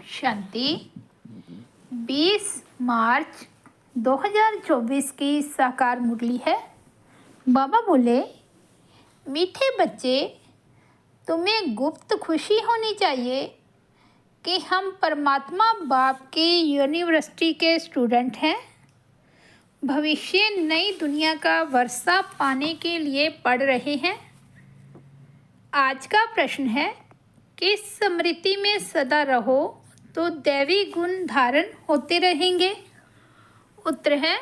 शांति 20 मार्च 2024 की साकार मुरली है। बाबा बोले, मीठे बच्चे, तुम्हें गुप्त खुशी होनी चाहिए कि हम परमात्मा बाप की यूनिवर्सिटी के स्टूडेंट हैं। भविष्य नई दुनिया का वर्षा पाने के लिए पढ़ रहे हैं। आज का प्रश्न है, किस स्मृति में सदा रहो तो दैवी गुण धारण होते रहेंगे। उत्तर है,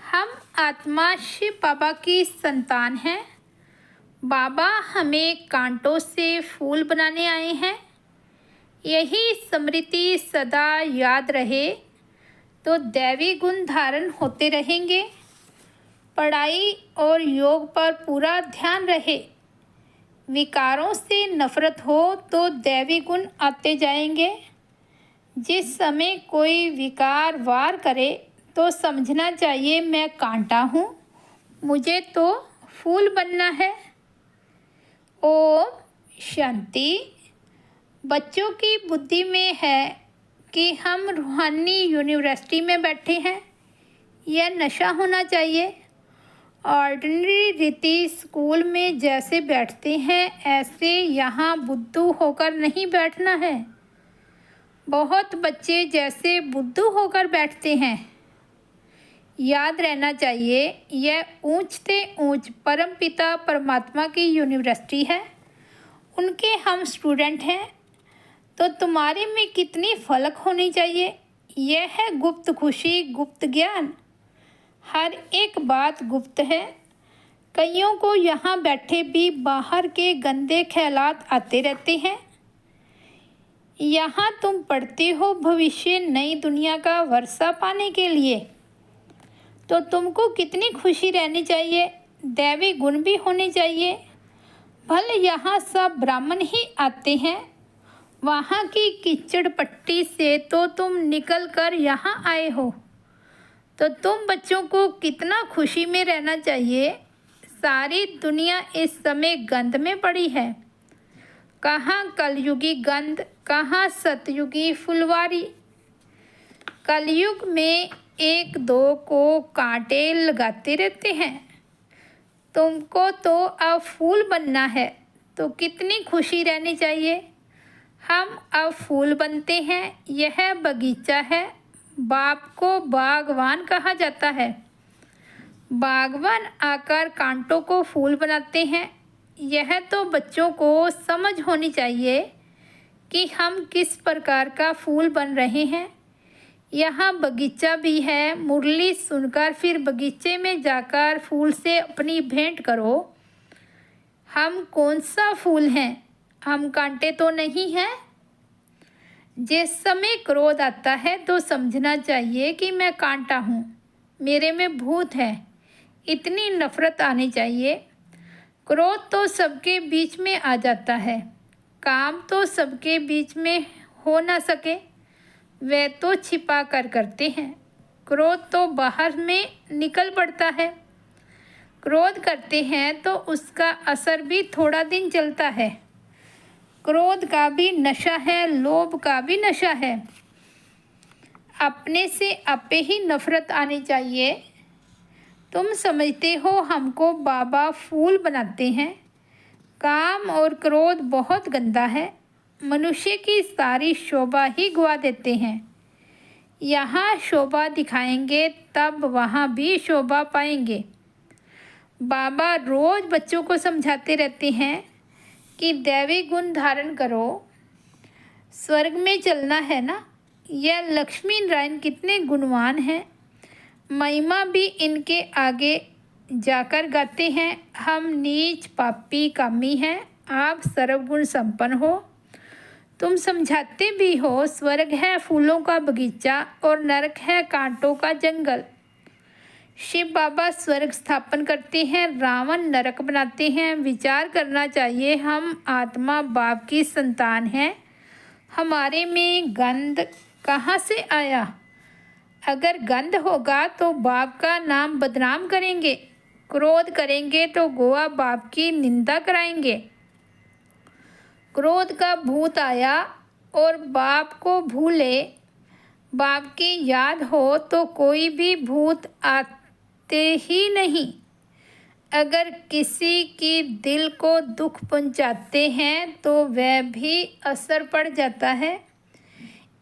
हम आत्मा शिव बाबा की संतान हैं। बाबा हमें कांटों से फूल बनाने आए हैं। यही स्मृति सदा याद रहे तो दैवी गुण धारण होते रहेंगे। पढ़ाई और योग पर पूरा ध्यान रहे। विकारों से नफरत हो तो दैवी गुण आते जाएंगे। जिस समय कोई विकार वार करे तो समझना चाहिए मैं कांटा हूँ, मुझे तो फूल बनना है। ओम शांति। बच्चों की बुद्धि में है कि हम रूहानी यूनिवर्सिटी में बैठे हैं। यह नशा होना चाहिए। ऑर्डिनरी रीति स्कूल में जैसे बैठते हैं ऐसे यहाँ बुद्धू होकर नहीं बैठना है। बहुत बच्चे जैसे बुद्धू होकर बैठते हैं। याद रहना चाहिए, यह ऊंच से ऊंच परमपिता परमात्मा की यूनिवर्सिटी है। उनके हम स्टूडेंट हैं। तो तुम्हारे में कितनी फलक होनी चाहिए। यह है गुप्त खुशी, गुप्त ज्ञान। हर एक बात गुप्त है। कईयों को यहाँ बैठे भी बाहर के गंदे ख्यालात आते रहते हैं। यहाँ तुम पढ़ते हो भविष्य नई दुनिया का वर्षा पाने के लिए। तो तुमको कितनी खुशी रहनी चाहिए। दैवी गुण भी होने चाहिए। भले यहाँ सब ब्राह्मण ही आते हैं। वहाँ की कीचड़ पट्टी से तो तुम निकल कर यहाँ आए हो। तो तुम बच्चों को कितना खुशी में रहना चाहिए। सारी दुनिया इस समय गंध में पड़ी है। कहाँ कलयुगी गंध, कहाँ सतयुगी फुलवारी। कलयुग में एक दो को कांटे लगाते रहते हैं। तुमको तो अब फूल बनना है। तो कितनी खुशी रहनी चाहिए। हम अब फूल बनते हैं। यह बगीचा है। बाप को बागवान कहा जाता है। बागवान आकर कांटों को फूल बनाते हैं। यह तो बच्चों को समझ होनी चाहिए कि हम किस प्रकार का फूल बन रहे हैं। यहाँ बगीचा भी है। मुरली सुनकर फिर बगीचे में जाकर फूल से अपनी भेंट करो। हम कौन सा फूल हैं, हम कांटे तो नहीं हैं। जिस समय क्रोध आता है तो समझना चाहिए कि मैं कांटा हूँ, मेरे में भूत है। इतनी नफरत आनी चाहिए। क्रोध तो सबके बीच में आ जाता है। काम तो सबके बीच में हो ना सके, वे तो छिपा कर करते हैं। क्रोध तो बाहर में निकल पड़ता है। क्रोध करते हैं तो उसका असर भी थोड़ा दिन चलता है। क्रोध का भी नशा है, लोभ का भी नशा है। अपने से आपे ही नफरत आनी चाहिए। तुम समझते हो हमको बाबा फूल बनाते हैं। काम और क्रोध बहुत गंदा है। मनुष्य की सारी शोभा ही गवा देते हैं। यहाँ शोभा दिखाएंगे तब वहाँ भी शोभा पाएंगे। बाबा रोज बच्चों को समझाते रहते हैं कि दैवी गुण धारण करो। स्वर्ग में चलना है ना। यह लक्ष्मी नारायण कितने गुणवान हैं। महिमा भी इनके आगे जाकर गाते हैं। हम नीच पापी कामी हैं, आप सर्वगुण संपन्न हो। तुम समझाते भी हो स्वर्ग है फूलों का बगीचा और नरक है कांटों का जंगल। शिव बाबा स्वर्ग स्थापन करते हैं, रावण नरक बनाते हैं। विचार करना चाहिए, हम आत्मा बाप की संतान हैं। हमारे में गंध कहाँ से आया। अगर गंध होगा तो बाप का नाम बदनाम करेंगे। क्रोध करेंगे तो गोवा बाप की निंदा कराएंगे। क्रोध का भूत आया, और बाप को भूले, बाप की याद हो तो कोई भी भूत आते ही नहीं। अगर किसी की दिल को दुख पहुंचाते हैं तो वह भी असर पड़ जाता है।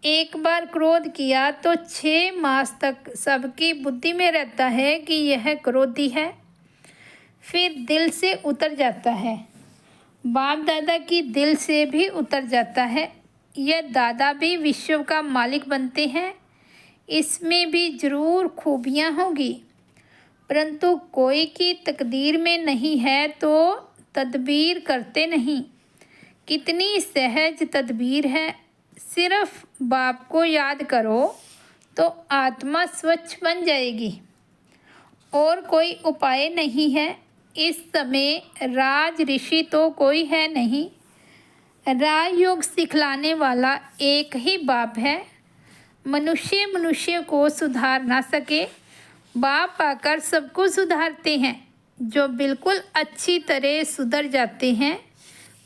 एक बार क्रोध किया तो 6 मास तक सबकी बुद्धि में रहता है कि यह क्रोधी है, फिर दिल से उतर जाता है। बाप दादा की दिल से भी उतर जाता है। यह दादा भी विश्व का मालिक बनते हैं, इसमें भी जरूर खूबियाँ होंगी, परंतु कोई की तकदीर में नहीं है तो तदबीर करते नहीं। कितनी सहज तदबीर है, सिर्फ बाप को याद करो तो आत्मा स्वच्छ बन जाएगी। और कोई उपाय नहीं है। इस समय राज ऋषि तो कोई है नहीं, राजयोग सिखलाने वाला एक ही बाप है। मनुष्य मनुष्य को सुधार ना सके, बाप आकर सबको सुधारते हैं। जो बिल्कुल अच्छी तरह सुधर जाते हैं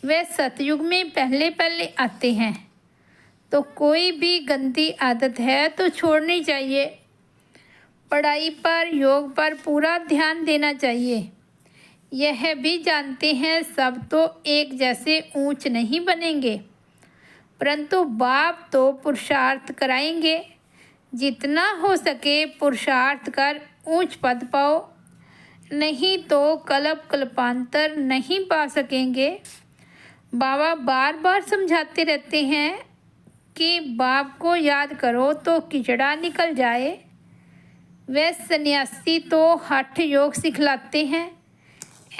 वे सतयुग में पहले पहले आते हैं। तो कोई भी गंदी आदत है तो छोड़नी चाहिए। पढ़ाई पर, योग पर पूरा ध्यान देना चाहिए। यह भी जानते हैं सब तो एक जैसे ऊंच नहीं बनेंगे, परंतु बाप तो पुरुषार्थ कराएंगे। जितना हो सके पुरुषार्थ कर ऊंच पद पाओ, नहीं तो कल्प कल्पांतर नहीं पा सकेंगे। बाबा बार बार समझाते रहते हैं कि बाप को याद करो तो किचड़ा निकल जाए। वे सन्यासी तो हठ योग सिखलाते हैं।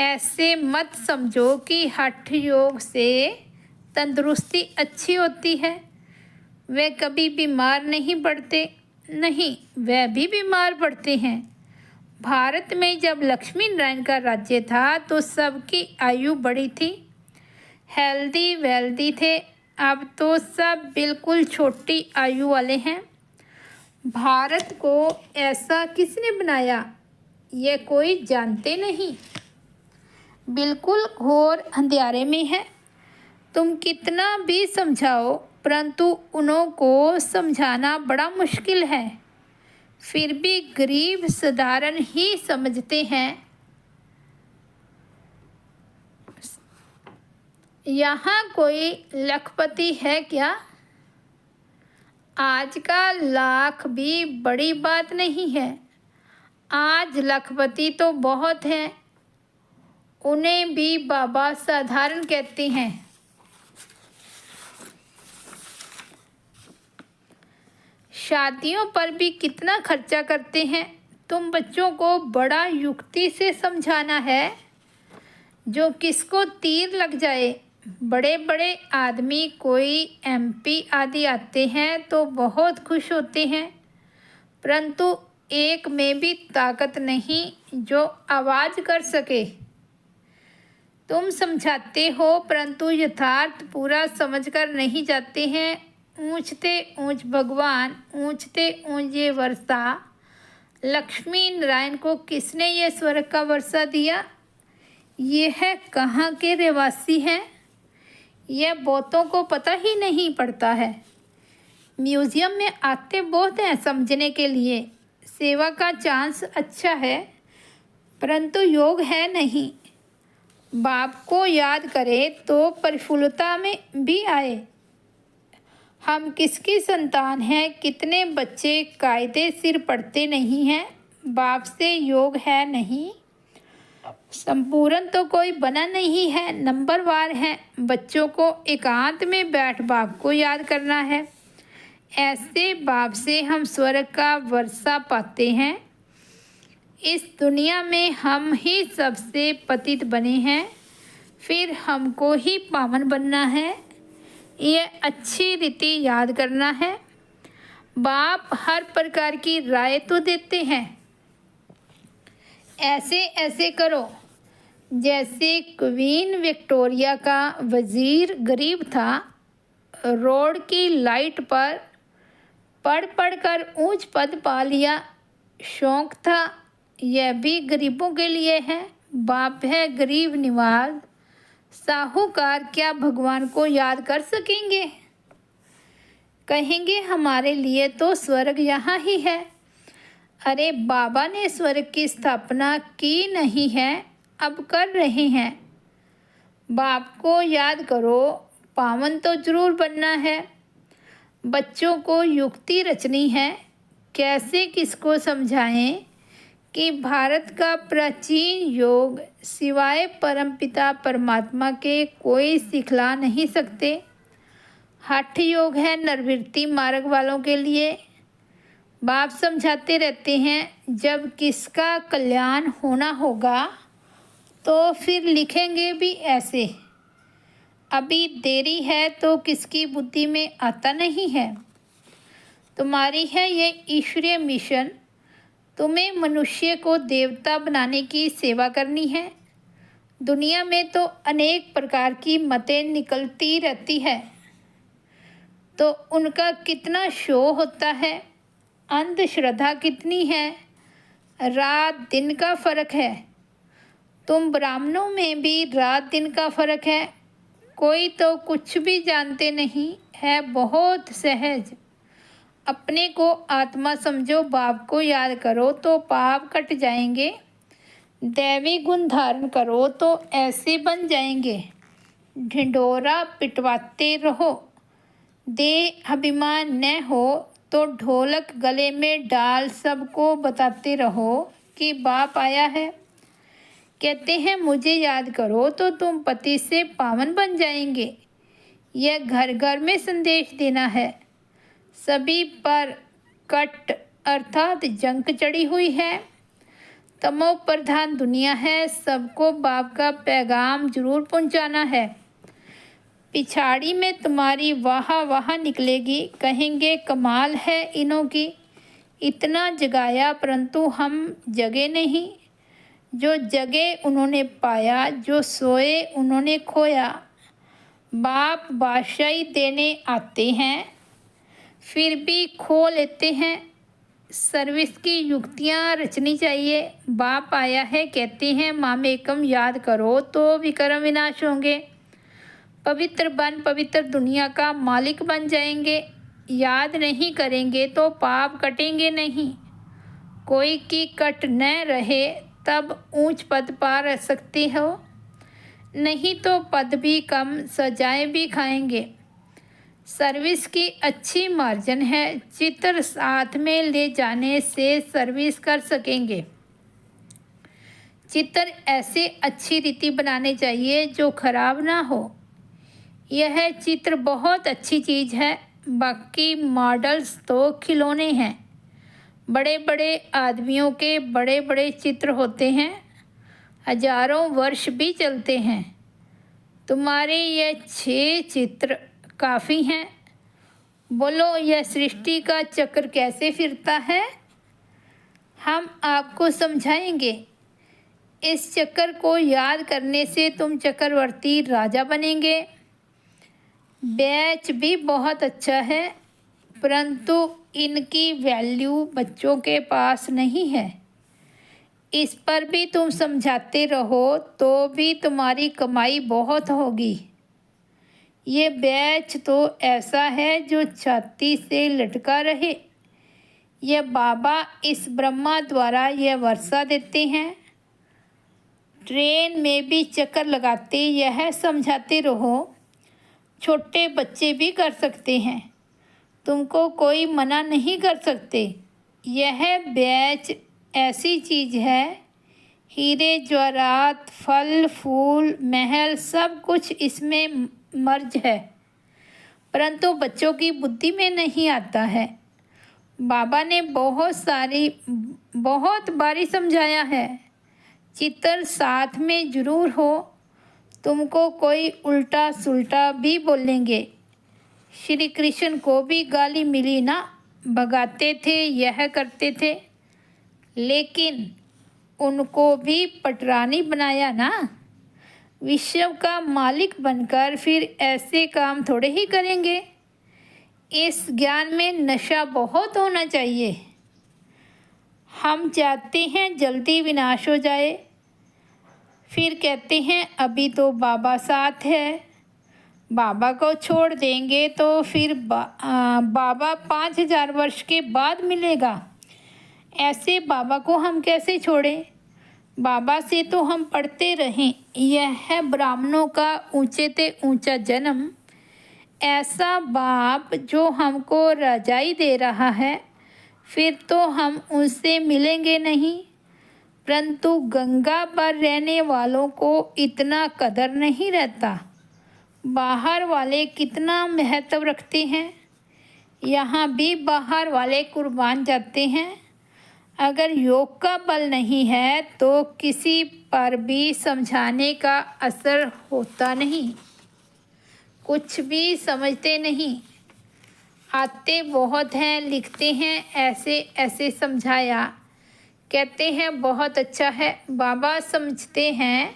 ऐसे मत समझो कि हठ योग से तंदुरुस्ती अच्छी होती है। वे कभी बीमार नहीं पड़ते, नहीं, वे भी बीमार पड़ते हैं। भारत में जब लक्ष्मी नारायण का राज्य था तो सबकी आयु बड़ी थी, हेल्दी वेल्दी थे। अब तो सब बिल्कुल छोटी आयु वाले हैं। भारत को ऐसा किसने बनाया ये कोई जानते नहीं, बिल्कुल घोर अंधेरे में है। तुम कितना भी समझाओ परंतु उन्हों को समझाना बड़ा मुश्किल है। फिर भी गरीब साधारण ही समझते हैं। यहाँ कोई लखपति है क्या? आज का लाख भी बड़ी बात नहीं है। आज लखपति तो बहुत हैं, उन्हें भी बाबा साधारण कहते हैं। शादियों पर भी कितना खर्चा करते हैं। तुम बच्चों को बड़ा युक्ति से समझाना है, जो किसको तीर लग जाए। बड़े बड़े आदमी कोई एमपी आदि आते हैं तो बहुत खुश होते हैं, परंतु एक में भी ताकत नहीं जो आवाज़ कर सके। तुम समझाते हो परंतु यथार्थ पूरा समझकर नहीं जाते हैं। ऊंचते ऊंच भगवान, ऊंचते ऊंच ये वर्षा। लक्ष्मी नारायण को किसने ये स्वर्ग का वर्षा दिया? यह कहाँ के रहवासी हैं? यह बहुतों को पता ही नहीं पड़ता है। म्यूज़ियम में आते बहुत हैं समझने के लिए। सेवा का चांस अच्छा है, परंतु योग है नहीं। बाप को याद करे तो प्रफुल्लता में भी आए। हम किसकी संतान हैं? कितने बच्चे कायदे सिर पढ़ते नहीं हैं। बाप से योग है नहीं। संपूर्ण तो कोई बना नहीं है, नंबरवार है। बच्चों को एकांत में बैठ बाप को याद करना है। ऐसे बाप से हम स्वर्ग का वर्षा पाते हैं। इस दुनिया में हम ही सबसे पतित बने हैं, फिर हमको ही पावन बनना है। यह अच्छी रीति याद करना है। बाप हर प्रकार की राय तो देते हैं। ऐसे ऐसे करो। जैसे क्वीन विक्टोरिया का वजीर गरीब था, रोड की लाइट पर पढ़ कर ऊंच पद पा लिया। शौक था, यह भी गरीबों के लिए है। बाप है गरीब निवाज। साहूकार क्या भगवान को याद कर सकेंगे? कहेंगे हमारे लिए तो स्वर्ग यहाँ ही है। अरे बाबा ने स्वर्ग की स्थापना की नहीं है, अब कर रहे हैं। बाप को याद करो, पावन तो जरूर बनना है। बच्चों को युक्ति रचनी है, कैसे किसको समझाएं कि भारत का प्राचीन योग सिवाय परमपिता परमात्मा के कोई सिखला नहीं सकते। हठ योग है निर्वृत्ति मार्ग वालों के लिए। बाप समझाते रहते हैं, जब किसका कल्याण होना होगा तो फिर लिखेंगे भी ऐसे। अभी देरी है तो किसकी बुद्धि में आता नहीं है। तुम्हारी है ये ईश्वरीय मिशन, तुम्हें मनुष्य को देवता बनाने की सेवा करनी है। दुनिया में तो अनेक प्रकार की मतें निकलती रहती है, तो उनका कितना शो होता है, अंधश्रद्धा कितनी है, रात दिन का फर्क है। तुम ब्राह्मणों में भी रात दिन का फर्क है। कोई तो कुछ भी जानते नहीं है, बहुत सहज। अपने को आत्मा समझो, बाप को याद करो तो पाप कट जाएंगे। दैवी गुण धारण करो तो ऐसे बन जाएंगे। ढिंढोरा पिटवाते रहो, दे अभिमान न हो तो ढोलक गले में डाल सबको बताते रहो कि बाप आया है। कहते हैं मुझे याद करो तो तुम पति से पावन बन जाएंगे। यह घर घर में संदेश देना है। सभी पर कट अर्थात जंक चढ़ी हुई है। तमो प्रधान दुनिया है, सबको बाप का पैगाम जरूर पहुंचाना है। पिछाड़ी में तुम्हारी वाह वाह निकलेगी, कहेंगे कमाल है इनों की। इतना जगाया परंतु हम जगे नहीं। जो जगे उन्होंने पाया, जो सोए उन्होंने खोया। बाप बादशाही देने आते हैं, फिर भी खो लेते हैं। सर्विस की युक्तियाँ रचनी चाहिए। बाप आया है, कहते हैं मामेकम याद करो तो विक्रम विनाश होंगे। पवित्र बन पवित्र दुनिया का मालिक बन जाएंगे। याद नहीं करेंगे तो पाप कटेंगे नहीं। कोई की कट न रहे तब ऊंच पद पा रह सकते हो, नहीं तो पद भी कम, सजाएं भी खाएंगे। सर्विस की अच्छी मार्जिन है, चित्र साथ में ले जाने से सर्विस कर सकेंगे। चित्र ऐसे अच्छी रीति बनाने चाहिए जो खराब ना हो। यह चित्र बहुत अच्छी चीज़ है, बाकी मॉडल्स तो खिलौने हैं। बड़े बड़े आदमियों के बड़े बड़े चित्र होते हैं, हजारों वर्ष भी चलते हैं। तुम्हारे ये 6 चित्र काफ़ी हैं। बोलो यह सृष्टि का चक्र कैसे फिरता है, हम आपको समझाएंगे। इस चक्र को याद करने से तुम चक्रवर्ती राजा बनेंगे। बैच भी बहुत अच्छा है, परंतु इनकी वैल्यू बच्चों के पास नहीं है। इस पर भी तुम समझाते रहो तो भी तुम्हारी कमाई बहुत होगी। ये बैच तो ऐसा है जो छाती से लटका रहे। यह बाबा इस ब्रह्मा द्वारा यह वर्षा देते हैं। ट्रेन में भी चक्कर लगाते यह समझाते रहो। छोटे बच्चे भी कर सकते हैं, तुमको कोई मना नहीं कर सकते। यह बैच ऐसी चीज़ है, हीरे जवाहरात फल फूल महल सब कुछ इसमें मर्ज है, परंतु बच्चों की बुद्धि में नहीं आता है। बाबा ने बहुत बारी समझाया है, चित्र साथ में जरूर हो। तुमको कोई उल्टा सुल्टा भी बोलेंगे। श्री कृष्ण को भी गाली मिली ना, भगाते थे, यह करते थे, लेकिन उनको भी पटरानी बनाया ना। विश्व का मालिक बनकर फिर ऐसे काम थोड़े ही करेंगे। इस ज्ञान में नशा बहुत होना चाहिए। हम चाहते हैं जल्दी विनाश हो जाए, फिर कहते हैं अभी तो बाबा साथ है। बाबा को छोड़ देंगे तो फिर बाबा 5,000 वर्ष के बाद मिलेगा। ऐसे बाबा को हम कैसे छोड़ें? बाबा से तो हम पढ़ते रहें, यह है ब्राह्मणों का ऊंचे ते ऊंचा जन्म। ऐसा बाप जो हमको रजाई दे रहा है, फिर तो हम उनसे मिलेंगे नहीं। परंतु गंगा पर रहने वालों को इतना कदर नहीं रहता। बाहर वाले कितना महत्व रखते हैं, यहाँ भी बाहर वाले कुर्बान जाते हैं। अगर योग का बल नहीं है तो किसी पर भी समझाने का असर होता नहीं। कुछ भी समझते नहीं। आते बहुत हैं, लिखते हैं ऐसे ऐसे समझाया, कहते हैं बहुत अच्छा है। बाबा समझते हैं,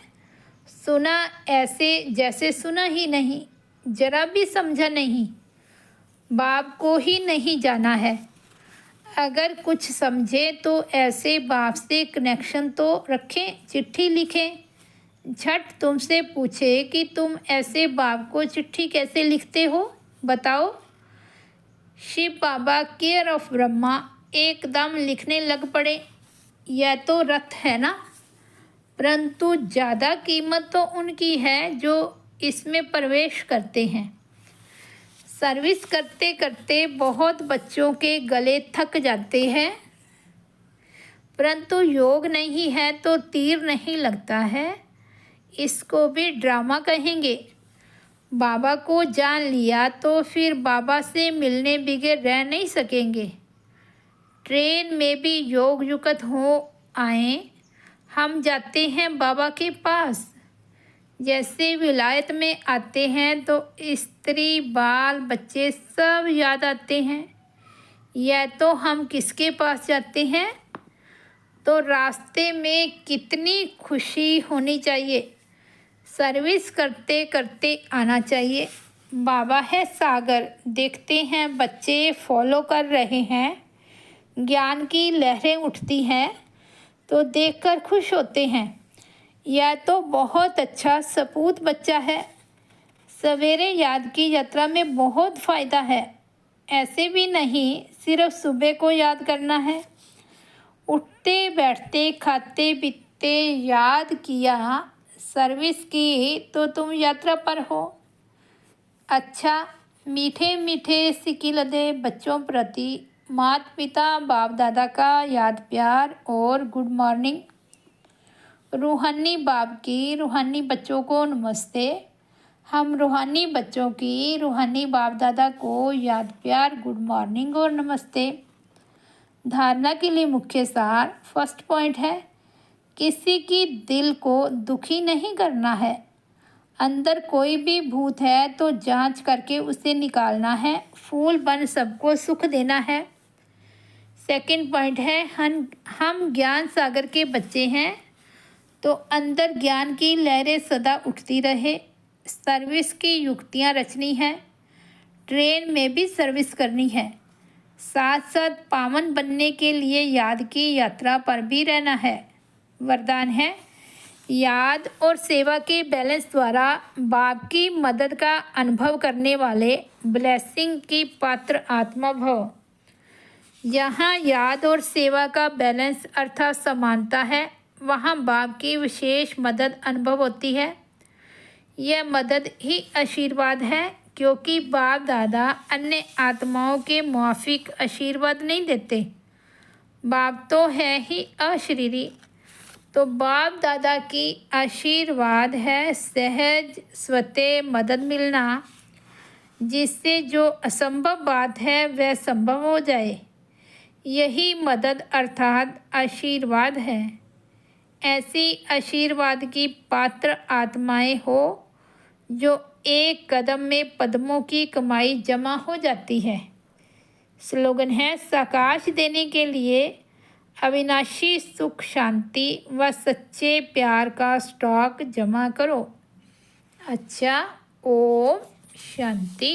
सुना ऐसे जैसे सुना ही नहीं, जरा भी समझा नहीं। बाप को ही नहीं जाना है। अगर कुछ समझे तो ऐसे बाप से कनेक्शन तो रखें, चिट्ठी लिखें। झट तुमसे पूछे कि तुम ऐसे बाप को चिट्ठी कैसे लिखते हो, बताओ। शिव बाबा केयर ऑफ ब्रह्मा एकदम लिखने लग पड़े। यह तो रथ है ना, परंतु ज़्यादा कीमत तो उनकी है जो इसमें प्रवेश करते हैं। सर्विस करते करते बहुत बच्चों के गले थक जाते हैं, परंतु योग नहीं है तो तीर नहीं लगता है। इसको भी ड्रामा कहेंगे। बाबा को जान लिया तो फिर बाबा से मिलने बगैर रह नहीं सकेंगे। ट्रेन में भी योग युक्त हो आए, हम जाते हैं बाबा के पास। जैसे विलायत में आते हैं तो स्त्री बाल बच्चे सब याद आते हैं। या तो हम किसके पास जाते हैं? तो रास्ते में कितनी खुशी होनी चाहिए। सर्विस करते करते आना चाहिए। बाबा है सागर, देखते हैं बच्चे फॉलो कर रहे हैं, ज्ञान की लहरें उठती हैं तो देखकर खुश होते हैं। यह तो बहुत अच्छा सपूत बच्चा है। सवेरे याद की यात्रा में बहुत फ़ायदा है। ऐसे भी नहीं सिर्फ सुबह को याद करना है। उठते बैठते खाते पीते याद किया, सर्विस की तो तुम यात्रा पर हो। अच्छा, मीठे मीठे सिकिलदे बच्चों प्रति माता पिता बाप दादा का याद प्यार और गुड मॉर्निंग। रूहानी बाप की रूहानी बच्चों को नमस्ते। हम रूहानी बच्चों की रूहानी बाप दादा को याद प्यार गुड मॉर्निंग और नमस्ते। धारणा के लिए मुख्य सार फर्स्ट पॉइंट है, किसी की दिल को दुखी नहीं करना है। अंदर कोई भी भूत है तो जांच करके उसे निकालना है। फूल बन सबको सुख देना है। सेकंड पॉइंट है, हम ज्ञान सागर के बच्चे हैं तो अंदर ज्ञान की लहरें सदा उठती रहे। सर्विस की युक्तियाँ रचनी है। ट्रेन में भी सर्विस करनी है। साथ साथ पावन बनने के लिए याद की यात्रा पर भी रहना है। वरदान है, याद और सेवा के बैलेंस द्वारा बाप की मदद का अनुभव करने वाले ब्लेसिंग की पात्र आत्मा भव। यहाँ याद और सेवा का बैलेंस अर्थात समानता है, वहाँ बाप की विशेष मदद अनुभव होती है। यह मदद ही आशीर्वाद है, क्योंकि बाप दादा अन्य आत्माओं के मुआफिक आशीर्वाद नहीं देते। बाप तो है ही अशरीरी, तो बाप दादा की आशीर्वाद है सहज स्वतः मदद मिलना, जिससे जो असंभव बात है वह संभव हो जाए। यही मदद अर्थात आशीर्वाद है। ऐसी आशीर्वाद की पात्र आत्माएं हो जो एक कदम में पद्मों की कमाई जमा हो जाती है। स्लोगन है, साकाश देने के लिए अविनाशी सुख शांति व सच्चे प्यार का स्टॉक जमा करो। अच्छा, ओम शांति।